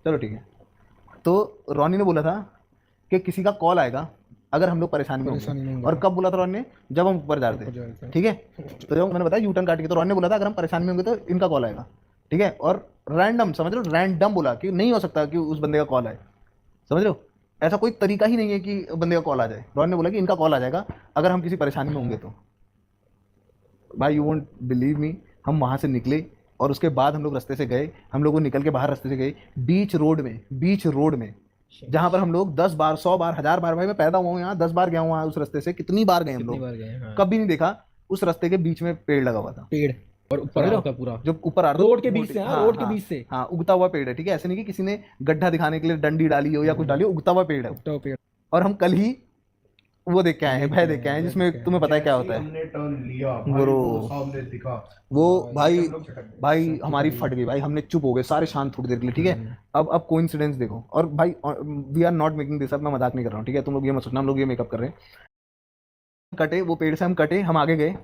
चलो ठीक है। तो रॉनी ने बोला था कि किसी का कॉल आएगा अगर हम लोग परेशानी में होंगे। और कब बोला था रॉनी ने? जब हम ऊपर जा रहे थे, ठीक है। तो जब मैंने बताया यू टर्न काट के, तो रॉनी ने बोला था अगर हम परेशानी में होंगे तो इनका कॉल आएगा, ठीक है। और रैंडम, समझ रहे हो, रैंडम बोला कि नहीं हो सकता कि उस बंदे का कॉल आए, समझ रहे हो। ऐसा कोई तरीका ही नहीं है कि बंदे का कॉल आ जाए। रॉन ने बोला कि इनका कॉल आ जाएगा अगर हम किसी परेशानी में होंगे तो। भाई यू वोंट बिलीव मी, हम वहाँ से निकले और उसके बाद हम लोग रास्ते से गए, हम लोग निकल के बाहर रास्ते से गए बीच रोड में जहाँ पर हम लोग 10 बार 100 बार 1000 बार, भाई मैं पैदा हुआ हूँ यहाँ, 10 बार गया हूँ वहाँ उस रास्ते से, कितनी बार गए हम कितनी लोग, बार गए? हाँ। कभी नहीं देखा उस रास्ते के बीच में पेड़ लगा हुआ था। पेड़ और ऊपर समझ आ रहे रहा हो? पूरा जो ऊपर आ रहा रोड के बीच से, हाँ, रोड के बीच से हाँ, उगता हुआ पेड़ है, ठीक है। ऐसे नहीं कि किसी ने गड्ढा दिखाने के लिए डंडी डाली हो या कुछ डाली हो, उगता हुआ पेड़ है वो। तो पेड़ और हम कल ही वो देख के आए हैं, भय देख के आए हैं, जिसमें तुम्हें पता है क्या होता है हमने टर्न लिया भाई ब्रो। वो सामने दिखा, वो भाई हम लोग झटक गए। भाई हमारी फट गई भाई, हमने चुप हो गए सारे शांत थोड़ी देर के लिए, ठीक है। अब कोइंसिडेंस देखो, और भाई we are not making this up, मैं मजाक नहीं कर रहा हूँ, ठीक है। तुम लोग ये मत सोचना हम लोग ये मेकअप कर रहे हैं। कटे वो पेड़ से, हम कटे, हम आगे गए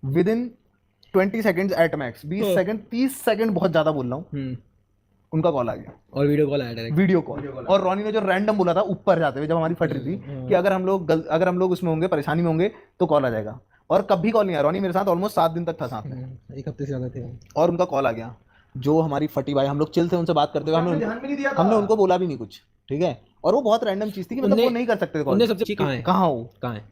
with in 20 second at max, 20 second 30 second, बहुत ज्यादा बोल रहा हूँ, उनका कॉल आ गया। और वीडियो कॉल आया डायरेक्ट। Video call. और रॉनी ने जो रैंडम बोला था ऊपर जाते हुए जब हमारी फट रही थी कि अगर हम लोग उसमें होंगे, परेशानी में होंगे तो कॉल आ जाएगा। और कभी कॉल नहीं आया। रॉनी मेरे साथ ऑलमोस्ट 7 दिन तक था साथ में, एक हफ्ते से ज्यादा थे। और उनका कॉल आ गया। जो हमारी फटी भाई, हम लोग चिल थे उनसे बात करते हुए, आपने ध्यान भी नहीं दिया था। हमने उनको बोला भी नहीं कुछ, ठीक है। और वो बहुत रैंडम चीज थी कि मतलब वो नहीं कर सकते थे उनने कॉल। सबसे कहाँ है, कहाँ हो, कहाँ है,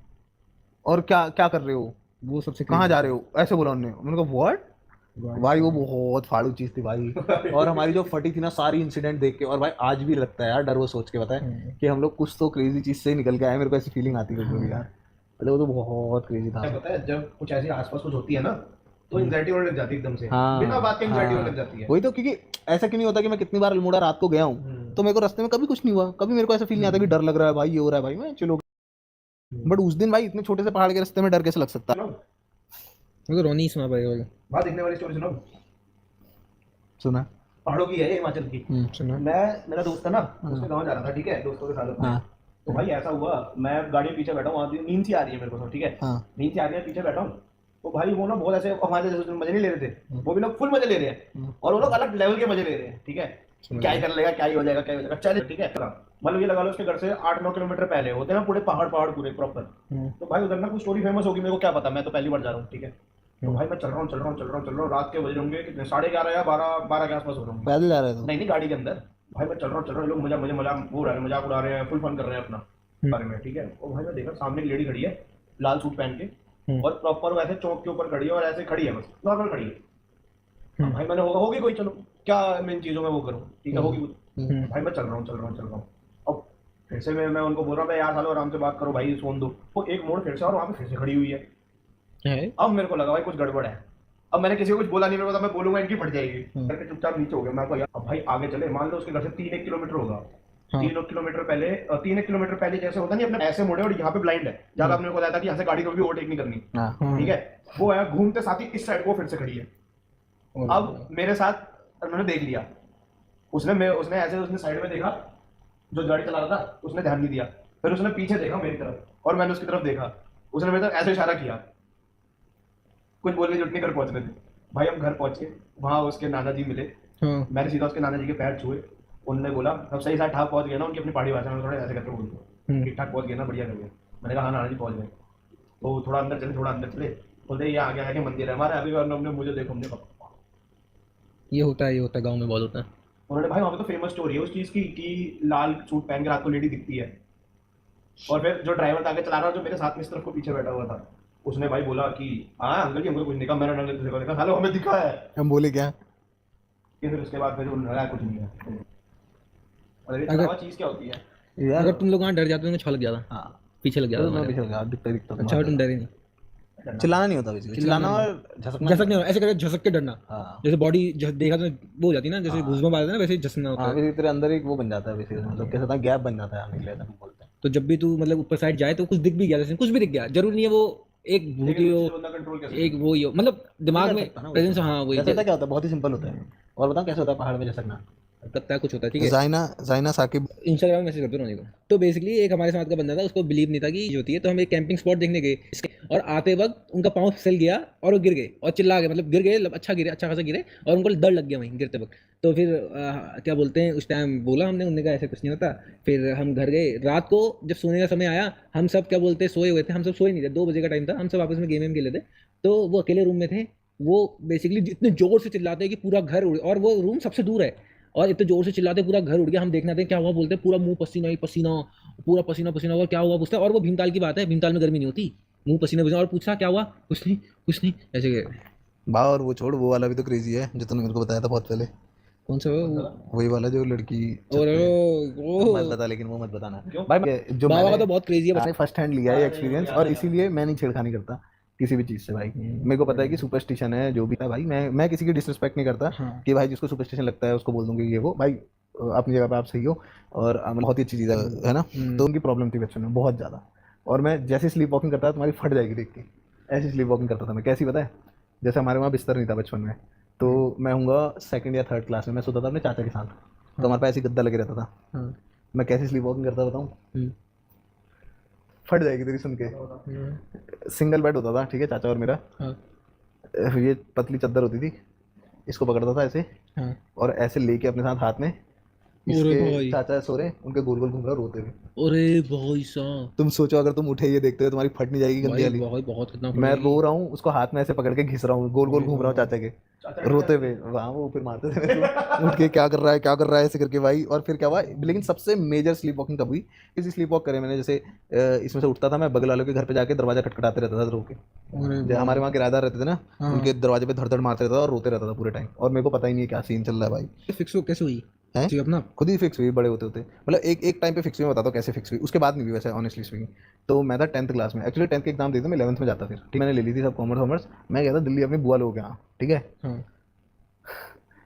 और क्या क्या कर रहे हो, वो सबसे कहाँ जा रहे हो, ऐसे बोला उन्होंने। मैंने कहा व्हाट भाई, वो बहुत फाड़ू चीज थी भाई। और हमारी जो फटी थी ना, सारी इंसिडेंट देख के, और भाई आज भी लगता है यार डर, वो सोच के पता है कि हम लोग कुछ तो क्रेजी चीज से निकल के आए। मेरे को ऐसी फीलिंग आती है कभी यार, मतलब वो तो बहुत क्रेजी था। पता है जब कुछ ऐसी आसपास कुछ होती है ना तो एंजाइटी होने लग जाती है एकदम से, हाँ, बिना बात के एंजाइटी होने हाँ, लग जाती है। वही तो, क्योंकि ऐसा क्यों नहीं होता कि मैं कितनी बार अल्मोड़ा रात को गया हूँ तो मेरे को रास्ते में कभी कुछ नहीं हुआ, कभी मेरे को ऐसा फील नहीं आता कि डर लग रहा है भाई, ये हो रहा है भाई, मैं चलो। बट उस दिन भाई इतने छोटे से पहाड़ के रास्ते में डर कैसे लग सकता है? वो तो रोनी सुना पड़ेगा। बात देखने वाली स्टोरी सुनो, सुना? पहाड़ों की है ये, हिमाचल की। सुना। मैं, मेरा दोस्त था ना, उसके गांव जा रहा था, ठीक है, दोस्तों के साथ अपने। हाँ, तो भाई ऐसा हुआ, मैं गाड़ी में पीछे बैठा हूँ, वहाँ नींद सी आ रही है मेरे को, ठीक है, हाँ, नींद सी आ रही है, पीछे बैठा हूँ। तो भाई वो ना बहुत ऐसे हमारे जैसे मजे नहीं ले रहे थे, वो भी लोग फुल मजे ले रहे हैं, और वो लोग अलग लेवल के मजे ले रहे हैं, ठीक है। क्या ही कर लेगा, क्या ही हो जाएगा, क्या ही हो जाएगा, चल ठीक है। मतलब ये लगा लो उसके घर से 8-9 किलोमीटर पहले होते हैं ना पूरे पहाड़, पहाड़ पूरे प्रॉपर। तो भाई उधर ना कुछ स्टोरी फेमस होगी, मेरे को क्या पता, मैं तो पहली बार जा रहा हूँ, ठीक है। तो भाई मैं चल रहा हूँ, रात के बज होंगे कितने, 11:30 या 12 के आसपास हो रहा हूँ। पैदल जा रहे थे? नहीं गाड़ी के अंदर। भाई मैं चल रहा हूँ, लोग मजाक उड़ा रहे हैं, फुल फन कर रहे हैं अपना बारे में, ठीक है। और भाई मैं देखा सामने एक लेडी खड़ी है लाल सूट पहन के, और प्रॉपर वैसे चौक के ऊपर खड़ी है, और ऐसे खड़ी है, बस नॉर्मल खड़ी है। भाई मैंने होगी कोई, चलो क्या मैं इन चीजों में वो करूँ, ठीक है, होगी कुछ। भाई मैं चल रहा हूँ। अब फिर से मैं उनको बोल रहा हूँ यार सालो आराम से बात करो भाई, फोन दो। वो एक मोड़ फिर से, और वहाँ पे फिर से खड़ी हुई है। अब मेरे को लगा भाई कुछ गड़बड़ है। अब मैंने किसी को कुछ बोला नहीं, मेरे को मैं बोलूंगा इनकी फट जाएगी, करके चुपचाप नीचे हो गया। मैं यार अब भाई आगे चले, मान लो उसके घर से 3-1 किलोमीटर होगा। 3-1 किलोमीटर पहले जैसे होता नहीं अपने ऐसे मुड़े, और यहाँ पे ब्लाइंड है, ज्यादा अपने को बताया था कि यहाँ से गाड़ी को भी ओवरटेक नहीं करनी, ठीक है। वो है घूमते साथ ही इस साइड को फिर से खड़ी है। अब मेरे साथ उन्होंने देख लिया, उसने ऐसे उसने साइड में देखा, जो गाड़ी चला रहा था उसने ध्यान नहीं दिया, फिर उसने पीछे देखा मेरी तरफ, और मैंने उसकी तरफ देखा, उसने मेरे तरफ ऐसे इशारा किया, कुछ बोलने जुटने घर पहुंच रहे थे। भाई हम घर पहुंचे, वहां उसके नाना जी मिले, मैंने सीधा उसके नाना जी के पैर छुए। उन्होंने बोला सब सही साथ ठाक पहुंच गया ना, उनकी अपनी पहाड़ी भाषा में थोड़ा ऐसे करके बोलते, ठीक ठाक पहुंच गया ना, बढ़िया कर गया। मैंने कहा हाँ नाना जी पहुंच गए। तो थोड़ा अंदर चले, बोलते ये आगे आगे मंदिर है हमारा, अभी हमने मुझे देखो, हमने कहा ये होता है गाँव में बहुत होता है। उन्होंने भाई वहाँ पे तो फेमस स्टोरी है उस चीज की कि लाल सूट पहन के रात को लेडी दिखती है। और फिर जो ड्राइवर आगे चला रहा, जो मेरे साथ में इस तरफ को पीछे बैठा हुआ था, उसने भाई बोला कि हाँ अंकल जी हमको कुछ नहीं कहा, मैंने अंकल को देखा, हेलो हमें दिखा है। हम बोले क्या? फिर उसके बाद फिर उन्होंने कुछ नहीं है। और ये अगर चीज क्या होती है यार अगर तुम लोग वहाँ डर जाते हो तो छल जाता, हाँ, पीछे लग जाता मैं तुम्हारे। पीछे लगा, दिखता अच्छा तुम डरे नहीं, चिल्लाना नहीं होता बेसिकली, चिल्लाना और झसकना झसकने ऐसे करके झसक के डरना, हाँ, जैसे बॉडी देखा तो वो हो जाती है ना, जैसे घुसमा आता है ना, वैसे ही झसना होता हाँ, है। बेसिकली तेरे अंदर एक वो बन जाता है बेसिकली, मतलब कैसे होता है, गैप बन जाता है आने के लिए, हम बोलते हैं। तो जब भी तू मतलब ऊपर साइड जाए तो कुछ दिख भी गया, जैसे कुछ भी दिख गया, जरूरी नहीं है वो एक भूत ही हो, कंट्रोल कैसे एक वो ही हो, मतलब दिमाग कर में सकता ना वो प्रेजेंस। तो। हाँ वही जैसे होता क्या होता है, बहुत ही सिंपल होता है। और बताऊँ कैसे होता है पहाड़ में झसकना? लगता है कुछ होता है, ठीक है। जाइना साकिब। इंस्टाग्राम में मैसेज करते रोनी को। तो बेसिकली एक हमारे साथ का बंदा था, उसको बिलीव नहीं था कि ये होती है, तो हम एक कैंपिंग स्पॉट देखने गए और आते वक्त उनका पाँव फिसल गया और वो गिर गए और चिल्ला गए, मतलब गिर गए, अच्छा गिरे, अच्छा खासा गिरे और उनको डर लग गया वहीं गिरते वक्त। तो फिर क्या बोलते हैं, उस टाइम बोला हमने, उनने कहा ऐसे कुछ नहीं होता। फिर हम घर गए, रात को जब सोने का समय आया, हम सब क्या बोलते हैं सोए हुए थे, हम सब सोए नहीं थे, 2 बजे का टाइम था, हम सब आपस में गेम वेम खेले थे। तो वो अकेले रूम में थे, वो बेसिकली इतने जोर से चिल्लाते हैं कि पूरा घर उड़, और वो रूम सबसे दूर है, और इतने जोर से चिल्लाते पूरा घर उड़ गया। हम देखना थे क्या हुआ, बोलते पूरा मुंह पसीना ही पसीना, पूरा पसीना पसीना हुआ, क्या हुआ पूछता है, और वो भीमताल की बात है, भीमताल में गर्मी नहीं होती, मुंह पसीना पसीना, और पूछा क्या हुआ, कुछ नहीं कुछ नहीं, ऐसे बा और वो छोड़, वो वाला भी तो क्रेजी है जो तूने मेरे को बताया था बहुत पहले। कौन सा वही वाला जो लड़की छत और पे है। वो मत बता, लेकिन वो मत बताना भाई। जो बाबा का मैंने तो बहुत क्रेजी है मैंने फर्स्ट हैंड लिया है एक्सपीरियंस, और इसीलिए मैं नहीं छेड़खानी करता किसी भी चीज़ से भाई। मेरे को पता है कि सुपरस्टिशन है जो भी है भाई, मैं किसी की डिसरिस्पेक्ट नहीं करता कि भाई जिसको सुपरस्टिशन लगता है उसको बोल दूंगी ये वो भाई, अपनी जगह पे आप सही हो, और बहुत ही अच्छी चीज़ है ना। तो उनकी प्रॉब्लम थी बचपन में बहुत ज़्यादा, और मैं जैसे स्लीप वॉकिंग करता था तुम्हारी फट जाएगी देख के, ऐसी स्लीप वॉकिंग करता था मैं। कैसी पता है, जैसे हमारे वहाँ बिस्तर नहीं था बचपन में, तो मैं हूँगा सेकंड या थर्ड क्लास में, मैं सोता था अपने चाचा के साथ, तो हमारे पास ऐसी गद्दा लगे रहता था। मैं कैसी स्लीप वॉकिंग करता बताऊँ, फट जाएगी तेरी सुन के। सिंगल बेड होता था, ठीक है, चाचा और मेरा। ये पतली चादर होती थी, इसको पकड़ता था ऐसे, और ऐसे लेके अपने साथ हाथ में, इसके चाचा सो रहे, उनके गोल गोल घूम रहा रोते हुए। अरे भाई साहब, तुम सोचो अगर तुम उठे ये देखते हो तुम्हारी फट नहीं जाएगी गंदी वाली। बहुत खतरनाक। मैं रो रहा हूँ, उसको हाथ में ऐसे पकड़ के घिस रहा हूँ, गोल गोल घूम रहा हूँ चाचा के रोते हुए। वहाँ वो फिर मारते थे मेरे को, उठ के क्या कर रहा है क्या कर रहा है ऐसे करके भाई। और फिर क्या हुआ, लेकिन सबसे मेजर स्लीप वॉकिंग कब हुई, इसी स्लीप वॉक करे मैंने, जैसे इसमें से उठता था मैं, बगल वालों के घर पे जाके दरवाजा खटखटाते रहता था रो के। हमारे वहाँ किराएदार रहते थे ना, उनके दरवाजे पे धड़ धड़ मारते रहता था और रोते रहता था पूरे टाइम, और मेरे को पता ही नहीं है क्या सीन चल रहा है भाई। फिक्स हो कैसे हुई है ठीक अपना खुद ही फिक्स हुई बड़े होते होते, मतलब एक टाइम पे फिक्स हुई। मैं बताता हूँ कैसे फिक्स हुई, उसके बाद नहीं हुई वैसे ऑनेस्टली स्पीकिंग। तो मैं था 10th क्लास में, एक्चुअली 10th के एग्जाम देते मैं 11th में जाता फिर, ठीक, मैंने ले ली थी सब कॉमर्स वॉमर्स। मैं गया था दिल्ली अपनी बुआ लोगों के यहाँ, ठीक है।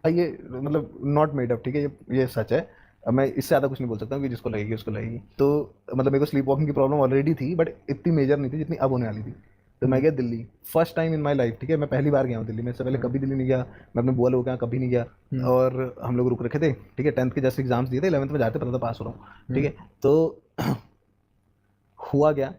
भाई ये मतलब नॉट मेड अप, ठीक है, ये सच है। अब मैं इससे ज़्यादा कुछ नहीं बोल सकता हूँ कि जिसको लगेगी उसको लगेगी। तो मतलब मेरे को स्लीप वॉकिंग की प्रॉब्लम ऑलरेडी थी, बट इतनी मेजर नहीं थी जितनी अब होने वाली थी। तो मैं गया Delhi, first time in my life, ठीक है, मैं पहली बार गया हूँ दिल्ली, मैं इससे पहले कभी दिल्ली नहीं गया, मैं अपने बुआ लोगों के यहाँ कभी नहीं गया। और हम लोग रुक रखे थे, ठीक है, 10th के जस्ट एग्जाम्स दिए थे, 11th में जाते पता था पास हो रहा हूँ, ठीक है। तो हुआ क्या,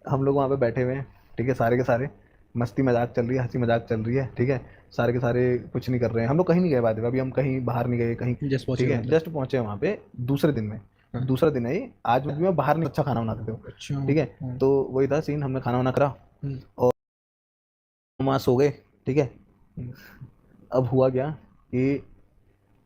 हम लोग वहाँ पे बैठे हुए हैं, ठीक है, सारे के सारे मस्ती मजाक चल रही है, हंसी मजाक चल रही है, ठीक है, सारे के सारे कुछ नहीं कर रहे हैं, हम लोग कहीं नहीं गए बाद में, अभी हम कहीं बाहर नहीं गए कहीं, ठीक है, जस्ट पहुंचे वहाँ पे दूसरे दिन में। दूसरा दिन है ये, आज भी मैं बाहर नहीं अच्छा खाना बनाते थे, ठीक है। तो वही था सीन, हमने खाना वाना करा और वहाँ सो गए, ठीक है। अब हुआ क्या कि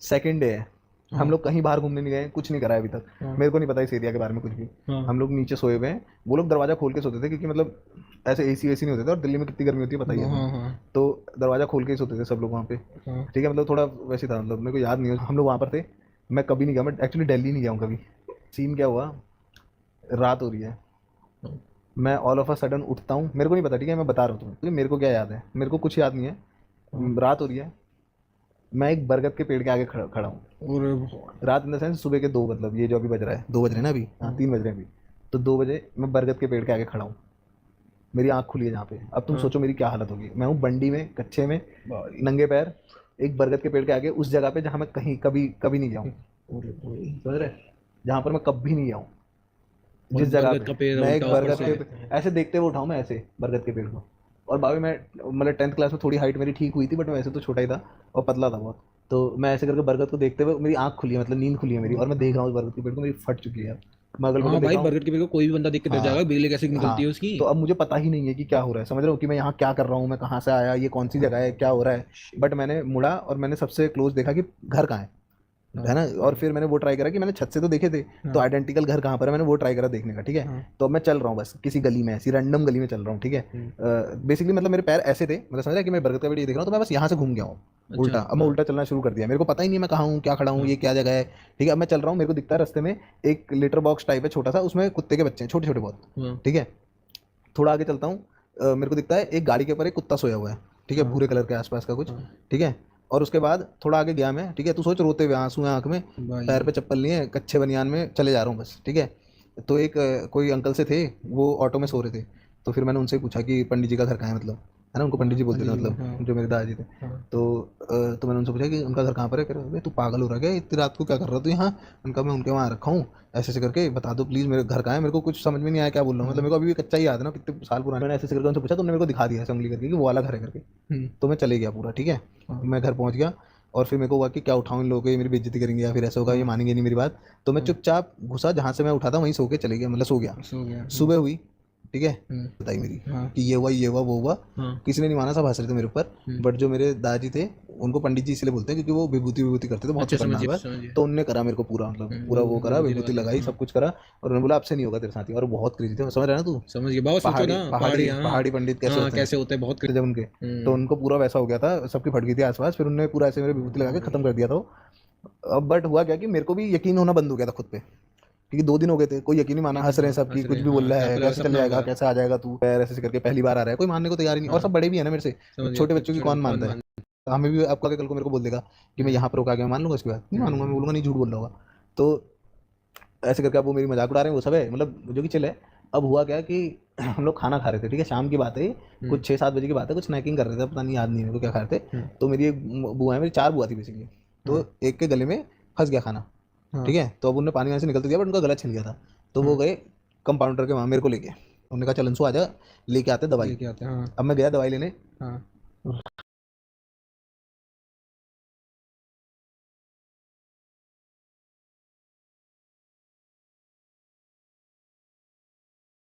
सेकंड डे है, हम लोग कहीं बाहर घूमने नहीं गए, कुछ नहीं करा है अभी तक, मेरे को नहीं पता इस एरिया के बारे में कुछ भी। हम लोग नीचे सोए हुए हैं, वो लोग दरवाजा खोल के सोते थे, क्योंकि मतलब ऐसे एसी वेसी नहीं होते थे, और दिल्ली में कितनी गर्मी होती है बताइए। तो दरवाजा खोल के ही सोते थे सब लोग वहाँ पे, ठीक है, मतलब थोड़ा वैसे था, मतलब मेरे को याद नहीं है, हम लोग वहाँ पर थे। मैं कभी नहीं गया, मैं एक्चुअली दिल्ली नहीं गया हूँ कभी। सीन क्या हुआ, रात हो रही है, मैं ऑल ऑफ अ सडन उठता हूँ, मेरे को नहीं पता, ठीक है, मैं बता रहा हूँ तुम्हें, मेरे को क्या याद है, मेरे को कुछ याद नहीं है। रात हो रही है, मैं एक बरगद के पेड़ के आगे खड़ा हूँ। रात इन द सेंस सुबह के 2, मतलब ये जो अभी बज रहा है 2 बज रहे हैं ना अभी, हाँ 3 बज रहे हैं अभी। तो 2 बजे मैं बरगद के पेड़ के आगे खड़ा हूँ, मेरी आँख खुली है जहाँ पे। अब तुम सोचो मेरी क्या हालत होगी, मैं हूँ बंडी में, कच्चे में, नंगे पैर, एक बरगद के पेड़ के आगे, उस जगह पे जहाँ मैं कहीं कभी कभी नहीं गया हूँ, समझ रहे, जहाँ पर मैं कभी नहीं गया हूँ, जिस जगह पे मैं एक बरगद के ऐसे देखते हुए उठाऊँ मैं ऐसे बरगद के पेड़ को। और बाबी मैं मतलब 10th क्लास में थोड़ी हाइट मेरी ठीक हुई थी, बट मैं वैसे तो छोटा ही था और पतला था बहुत। तो मैं ऐसे करके बरगद को देखते हुए, मेरी आँख खुली है, मतलब नींद खुली है मेरी, और मैं देख रहा हूँ बरगद के पेड़ को, मेरी फट चुकी है। मैं अगल बगल देख रहा हूँ, बरगद के पेड़ को कोई भी बंदा देख के डर जाएगा, बिजली कैसे निकलती है उसकी। तो अब मुझे पता ही नहीं है कि क्या हो रहा है, समझ रहे हो कि मैं यहाँ क्या कर रहा हूँ, मैं कहाँ से आया, ये कौन सी जगह है, क्या हो रहा है। बट मैंने मुड़ा और मैंने सबसे क्लोज देखा कि घर कहाँ है ना। और फिर मैंने वो ट्राई करा कि मैंने छत से तो देखे थे, तो आइडेंटिकल घर कहाँ पर है, मैंने वो ट्राई करा देखने का, ठीक है। तो अब मैं चल रहा हूँ बस किसी गली में, ऐसी रैंडम गली में चल रहा हूँ, ठीक है। बेसिकली मतलब मेरे पैर ऐसे थे, मतलब समझ रहा है कि मैं बरगद का पेड़ देख रहा हूँ, तो मैं बस यहाँ से घूम गया हूँ उल्टा। अब मैं उल्टा चलना शुरू कर दिया, मेरे को पता ही नहीं मैं कहाँ हूँ, क्या खड़ा हूँ, ये क्या जगह है, ठीक है। अब मैं चल रहा हूँ, मेरे को दिखता है रास्ते में एक लिटर बॉक्स टाइप है छोटा सा, उसमें कुत्ते के बच्चे हैं छोटे छोटे बहुत, ठीक है। थोड़ा आगे चलता हूँ, मेरे को दिखता है एक गाड़ी के ऊपर एक कुत्ता सोया हुआ है, ठीक है, भूरे कलर के आसपास का कुछ, ठीक है। और उसके बाद थोड़ा आगे गया मैं, ठीक है, तू सोच रोते हुए, आंसू हैं आँख में, पैर पे चप्पल नहीं है, कच्चे बनियान में चले जा रहा हूँ बस, ठीक है। तो एक कोई अंकल से थे, वो ऑटो में सो रहे थे। तो फिर मैंने उनसे पूछा कि पंडित जी का घर कहाँ है, मतलब है ना, उनको पंडित जी बोलते थे पंडित जी, मतलब हाँ। जो मेरे दादाजी थे। हाँ। तो मैंने उनसे पूछा कि उनका घर कहाँ पर है, कह रहे भाई तू पागल हो रहा है क्या, इतनी रात को क्या कर रहा है तू यहाँ। उनका मैं उनके वहाँ रखा हूँ, ऐसे ऐसे करके बता दो प्लीज़ मेरे घर कहाँ है, मेरे को कुछ समझ में नहीं आया क्या बोल रहा हूँ, मतलब मेरे को अभी भी कच्चा ही याद है ना, कितने साल पुराना। मैंने ऐसे ऐसे करके उनसे पूछा तो उन्होंने मेरे को दिखा दिया ऐसे उंगली करके कि वो वाला घर है करके। तो मैं चले गया पूरा, ठीक है। मैं घर पहुँच गया और फिर मेरे को हुआ कि क्या उठाऊँ इन लोगों को, ये मेरी बेइज्जती करेंगे या फिर ऐसा होगा, ये मानेंगे नहीं मेरी बात। तो मैं चुपचाप घुसा, जहाँ से मैं उठा था वहीं सो के चले गया, मतलब सो गया। सुबह हुई, ठीक है, बताई मेरी कि ये हुआ वो हुआ। किसी ने नहीं माना, सब हंस रहे थे मेरे ऊपर। बट जो मेरे दादाजी थे उनको पंडित जी इसलिए बोलते हैं क्योंकि वो विभूति करते थे बहुत खतरनाक। तो उनने करा मेरे को पूरा, मतलब पूरा वो करा, विभूति लगाई, सब कुछ करा। और उन्होंने बोला अब से नहीं होगा तेरे साथ ही। और बहुत क्रेजी थे, समझ रहा है ना तू, समझ गया, बहुत सोचो ना, पहाड़ी पंडित कैसे होते हैं बहुत जब उनके। तो उनको पूरा वैसा हो गया था, सबकी फट गई थी आसपास। फिर उन्होंने पूरा ऐसे मेरे विभूति लगा के खत्म कर दिया था। अब बट हुआ क्या कि मेरे को भी यकीन होना बंद हो गया था खुद पे, क्योंकि 2 दिन हो गए थे, कोई यकीन नहीं माना, हंस रहे हैं सब कि कुछ भी बोल रहा है, कैसे चल जाएगा, कैसे आ जाएगा तू, पैर ऐसे करके पहली बार आ रहा है, कोई मानने को तैयार ही नहीं। और सब बड़े भी है ना मेरे से, छोटे बच्चों की कौन मानता है। तो हमें भी आपका कल को मेरे को बोल देगा कि मैं यहाँ पर रोका गया, मान लूंगा, उसके बाद नहीं मानूंगा, मैं बोलूंगा नहीं, झूठ बोल रहा होगा। तो ऐसे करके अब वो मेरी मजाक उड़ा रहे हैं, वो सब है, मतलब जो कि चिल है। अब हुआ क्या कि हम लोग खाना खा रहे थे, ठीक है, शाम की बात है, कुछ 6-7 बजे की बात है, कुछ स्नैकिंग कर रहे थे, पता नहीं, याद नहीं मेरे को क्या खा रहे थे। तो मेरी एक बुआ है, मेरी 4 बुआ थी बेसिकली। तो एक के गले में फंस गया खाना, ठीक है। तो अब उन्होंने पानी वानी से निकलते दिया, बट उनका गला छिल गया था। तो वो गए कंपाउंडर के वहाँ मेरे को लेके, उन्होंने कहा चल अंशु आ जा, लेके आते दवाई। अब मैं गया दवाई लेने,